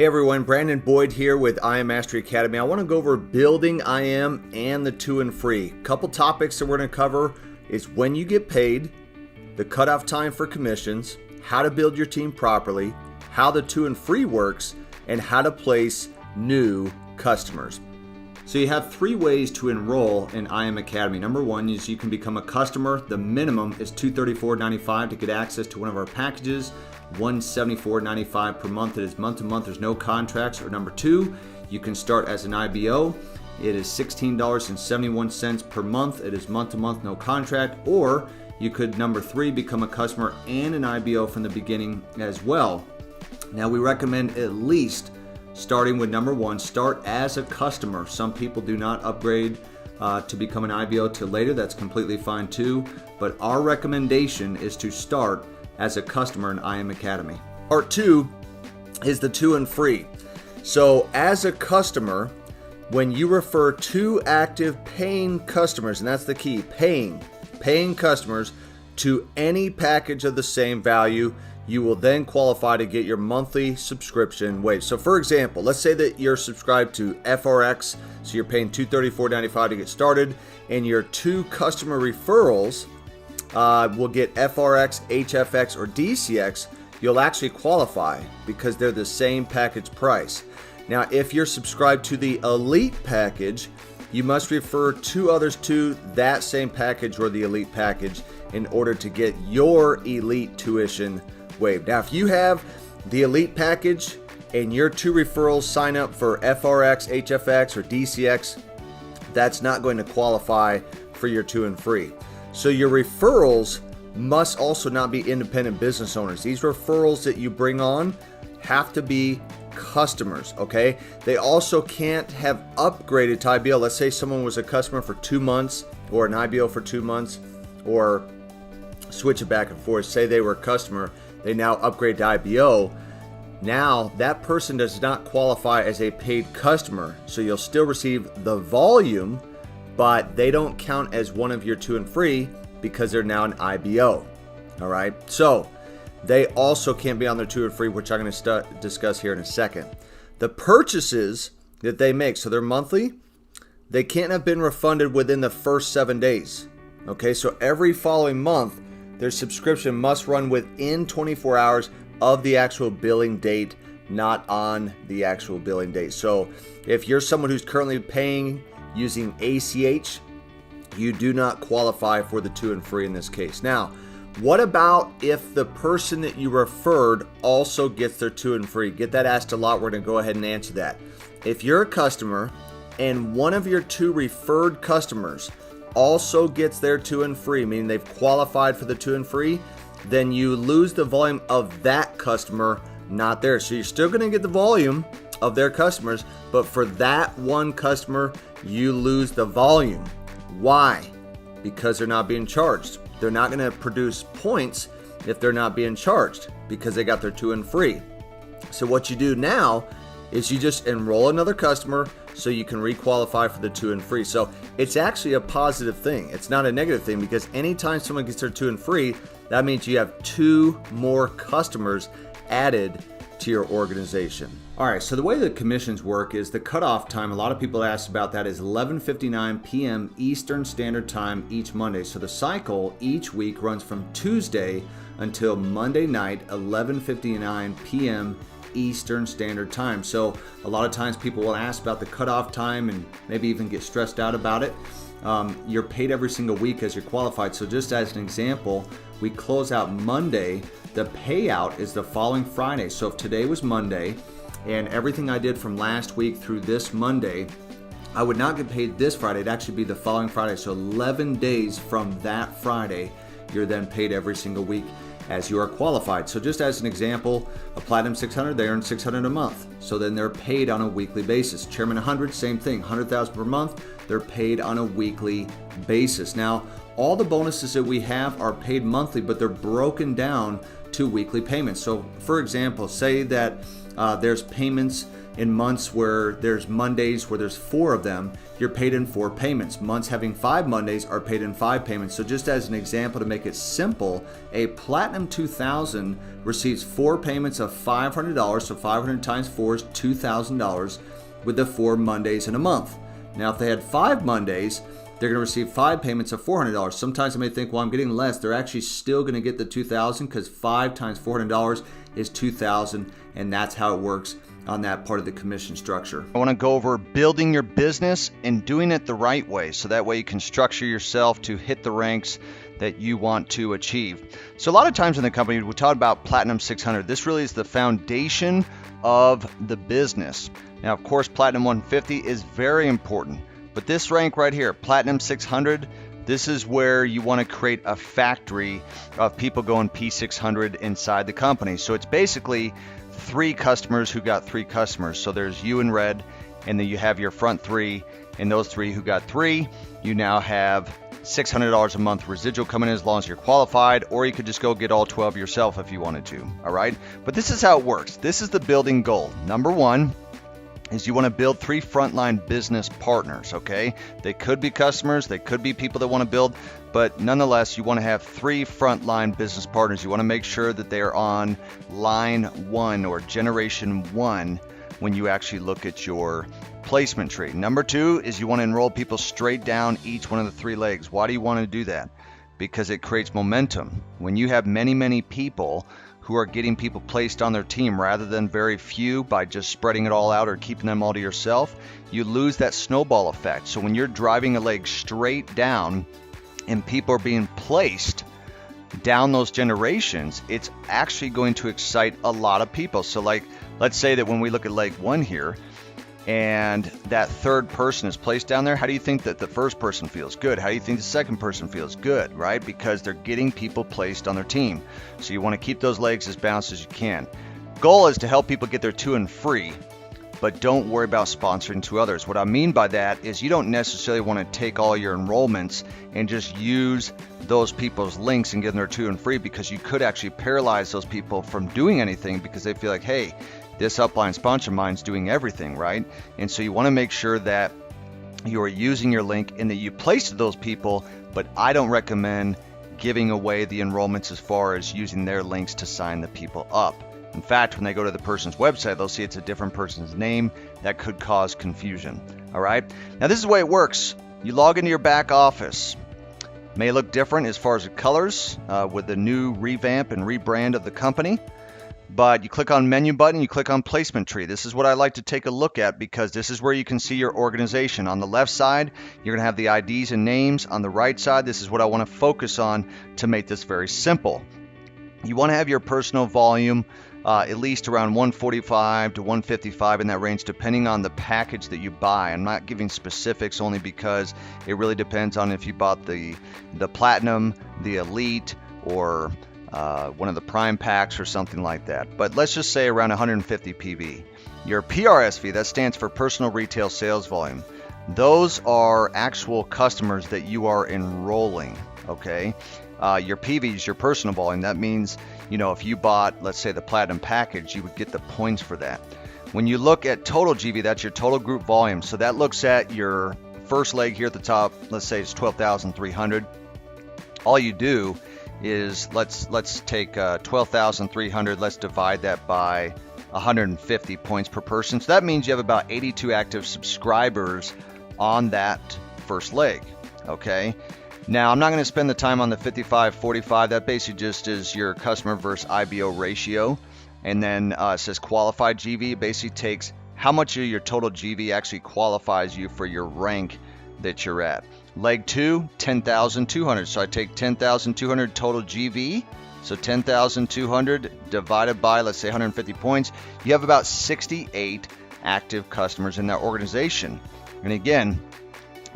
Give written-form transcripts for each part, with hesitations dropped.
Hey everyone, Brandon Boyd here with IM Mastery Academy. I want to go over building IM and the to and free. Couple topics that we're going to cover is when you get paid, the cutoff time for commissions, how to build your team properly, how the to and free works, and how to place new customers. So you have three ways to enroll in IM Academy. Number one is you can become a customer. The minimum is $234.95 to get access to one of our packages. $174.95 per month. It is month to month. There's no contracts. Or number two, you can start as an IBO. It is $16.71 per month. It is month to month, no contract. Or you could, number three, become a customer and an IBO from the beginning as well. Now we recommend at least starting with number one, start as a customer. Some people do not upgrade to become an IBO till later. That's completely fine too. But our recommendation is to start as a customer in IM Academy. Part two is the to and free. So as a customer, when you refer two active paying customers, and that's the key, paying customers to any package of the same value, you will then qualify to get your monthly subscription waived. So for example, let's say that you're subscribed to FRX, so you're paying $234.95 to get started, and your two customer referrals will get FRX, HFX, or DCX. You'll actually qualify because they're the same package price. Now, if you're subscribed to the Elite package, you must refer two others to that same package or the Elite package in order to get your Elite tuition waived. Now, if you have the Elite package and your two referrals sign up for FRX, HFX, or DCX, that's not going to qualify for your to and free. So your referrals must also not be independent business owners. These referrals that you bring on have to be customers, okay? They also can't have upgraded to IBO. Let's say someone was a customer for 2 months or an IBO for 2 months, or switch it back and forth. Say they were a customer, they now upgrade to IBO. Now that person does not qualify as a paid customer. So you'll still receive the volume, but they don't count as one of your to and free because they're now an IBO. All right. So they also can't be on their to and free, which I'm going to discuss here in a second. The purchases that they make, so they're monthly, they can't have been refunded within the first 7 days. Okay. So every following month, their subscription must run within 24 hours of the actual billing date, not on the actual billing date. So if you're someone who's currently paying using ACH, you do not qualify for the to and free in this case. Now, what about if the person that you referred also gets their to and free? Get that asked a lot. We're going to go ahead and answer that. If you're a customer and one of your two referred customers also gets their to and free, meaning they've qualified for the to and free, then you lose the volume of that customer, not theirs. So you're still going to get the volume of their customers, but for that one customer, you lose the volume. Why? Because they're not being charged. They're not going to produce points if they're not being charged because they got their to and free. So what you do now is you just enroll another customer so you can requalify for the to and free. So it's actually a positive thing. It's not a negative thing because anytime someone gets their to and free, that means you have two more customers added to your organization. All right, so the way the commissions work is the cutoff time, a lot of people ask about that, is 11:59 p.m. Eastern Standard Time each Monday. So the cycle each week runs from Tuesday until Monday night, 11:59 p.m. Eastern Standard Time. So a lot of times people will ask about the cutoff time and maybe even get stressed out about it. You're paid every single week as you're qualified. So just as an example, we close out Monday. The payout is the following Friday. So if today was Monday and everything I did from last week through this Monday, I would not get paid this Friday. It'd actually be the following Friday. So 11 days from that Friday, you're then paid every single week as you are qualified. So just as an example, a Platinum 600, they earn $600 a month. So then they're paid on a weekly basis. Chairman 100, same thing, $100,000 per month. They're paid on a weekly basis. Now, all the bonuses that we have are paid monthly, but they're broken down to weekly payments. So for example, say that there's payments In months where there's Mondays where there's 4 of them, you're paid in 4 payments. Months having 5 Mondays are paid in 5 payments. So just as an example to make it simple, a Platinum 2000 receives 4 payments of $500, so 500 times 4 is $2,000 with the 4 Mondays in a month. Now if they had 5 Mondays, they're going to receive 5 payments of $400. Sometimes they may think, well, I'm getting less. They're actually still going to get the $2,000 because 5 times $400 is $2,000, and that's how it works on that part of the commission structure. I want to go over building your business and doing it the right way, so that way you can structure yourself to hit the ranks that you want to achieve. So a lot of times in the company, we talk about Platinum 600. This really is the foundation of the business. Now, of course, Platinum 150 is very important. But this rank right here, Platinum 600, this is where you want to create a factory of people going P600 inside the company. So it's basically 3 customers who got 3 customers. So there's you in red, and then you have your front 3, and those 3 who got 3, you now have $600 a month residual coming in as long as you're qualified, or you could just go get all 12 yourself if you wanted to, all right? But this is how it works. This is the building goal. Number 1 is you want to build 3 frontline business partners, okay? They could be customers, they could be people that want to build, but nonetheless, you want to have 3 frontline business partners. You want to make sure that they are on line 1 or generation 1 when you actually look at your placement tree. Number 2 is you want to enroll people straight down each one of the 3 legs. Why do you want to do that? Because it creates momentum. When you have many people who are getting people placed on their team rather than very few by just spreading it all out or keeping them all to yourself, you lose that snowball effect. So when you're driving a leg straight down and people are being placed down those generations, it's actually going to excite a lot of people. So like, let's say that when we look at leg 1 here, and that 3rd person is placed down there, how do you think that the first person feels? Good. How do you think the second person feels? Good, right? Because they're getting people placed on their team. So you want to keep those legs as balanced as you can. Goal is to help people get their 2 and free, but don't worry about sponsoring 2 others. What I mean by that is you don't necessarily want to take all your enrollments and just use those people's links and give them their 2 and free, because you could actually paralyze those people from doing anything because they feel like, hey, this upline sponsor of mine's doing everything, right? And so you want to make sure that you are using your link and that you place to those people, but I don't recommend giving away the enrollments as far as using their links to sign the people up. In fact, when they go to the person's website, they'll see it's a different person's name. That could cause confusion, all right? Now, this is the way it works. You log into your back office. May look different as far as the colors with the new revamp and rebrand of the company. But you click on menu button, you click on placement tree. This is what I like to take a look at because this is where you can see your organization. On the left side, you're going to have the IDs and names. On the right side, this is what I want to focus on to make this very simple. You want to have your personal volume at least around 145 to 155 in that range, depending on the package that you buy. I'm not giving specifics only because it really depends on if you bought the Platinum, the Elite, or one of the Prime packs or something like that. But let's just say around 150 PV. Your PRSV, that stands for personal retail sales volume. Those are actual customers that you are enrolling, okay? Your PV is your personal volume. That means, if you bought, let's say, the Platinum package, you would get the points for that. When you look at total GV, that's your total group volume. So that looks at your first leg here at the top. Let's say it's 12,300. All you do is let's take 12,300. Let's divide that by 150 points per person. So that means you have about 82 active subscribers on that first leg. Okay. Now, I'm not going to spend the time on the 55-45. That basically just is your customer versus IBO ratio. And then it says qualified GV. It basically takes how much of your total GV actually qualifies you for your rank that you're at. Leg 2, 10,200. So I take 10,200 total GV. So 10,200 divided by, let's say, 150 points. You have about 68 active customers in that organization. And again,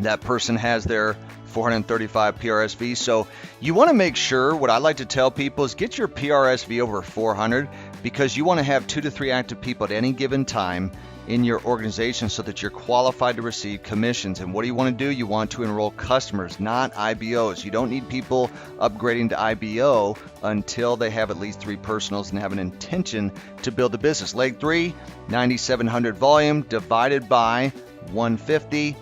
that person has their 435 PRSV. So you want to make sure, what I like to tell people is get your PRSV over 400, because you want to have 2 to 3 active people at any given time in your organization so that you're qualified to receive commissions. And what do you want to do? You want to enroll customers, not IBOs. You don't need people upgrading to IBO until they have at least 3 personals and have an intention to build a business. Leg 3, 9,700 volume divided by 150.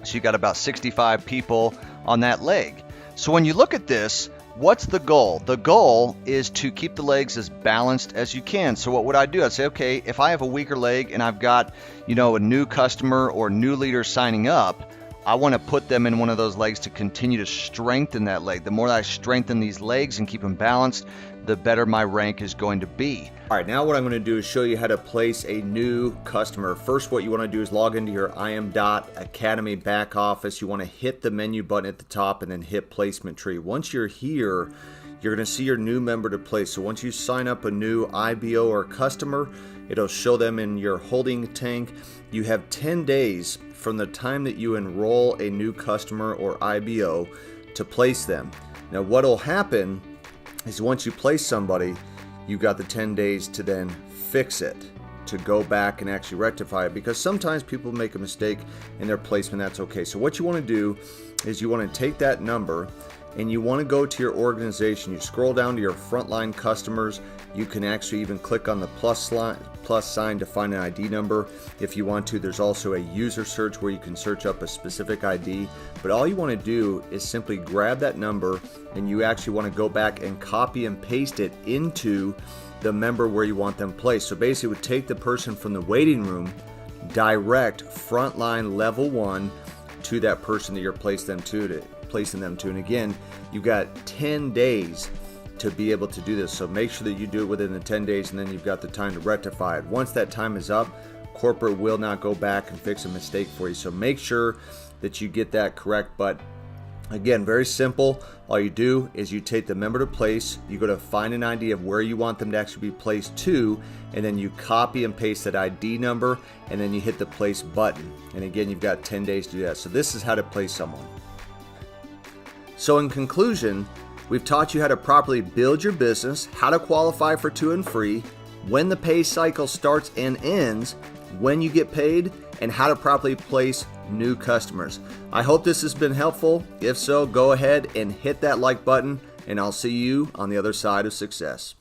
So you got about 65 people on that leg. So when you look at this, what's the goal? The goal is to keep the legs as balanced as you can. So what would I do? I'd say, okay, if I have a weaker leg and I've got, a new customer or new leader signing up, I want to put them in one of those legs to continue to strengthen that leg. The more that I strengthen these legs and keep them balanced, the better my rank is going to be. All right, now what I'm going to do is show you how to place a new customer. First, what you want to do is log into your im.academy back office. You want to hit the menu button at the top and then hit placement tree. Once you're here, you're going to see your new member to place. So once you sign up a new IBO or customer, it'll show them in your holding tank. You have 10 days from the time that you enroll a new customer or IBO to place them. Now what'll happen is once you place somebody, you've got the 10 days to then fix it, to go back and actually rectify it, because sometimes people make a mistake in their placement. That's okay. So what you want to do is you want to take that number and you want to go to your organization. You scroll down to your frontline customers. You can actually even click on the plus sign to find an ID number if you want to. There's also a user search where you can search up a specific ID. But all you want to do is simply grab that number and you actually want to go back and copy and paste it into the member where you want them placed. So basically it would take the person from the waiting room, direct frontline level 1 to that person that you're placing them to. And again, you've got 10 days to be able to do this. So make sure that you do it within the 10 days and then you've got the time to rectify it. Once that time is up, corporate will not go back and fix a mistake for you. So make sure that you get that correct. But again, very simple. All you do is you take the member to place, you go to find an ID of where you want them to actually be placed to, and then you copy and paste that ID number, and then you hit the place button. And again, you've got 10 days to do that. So this is how to place someone. So in conclusion, we've taught you how to properly build your business, how to qualify for 2 and free, when the pay cycle starts and ends, when you get paid, and how to properly place new customers. I hope this has been helpful. If so, go ahead and hit that like button, and I'll see you on the other side of success.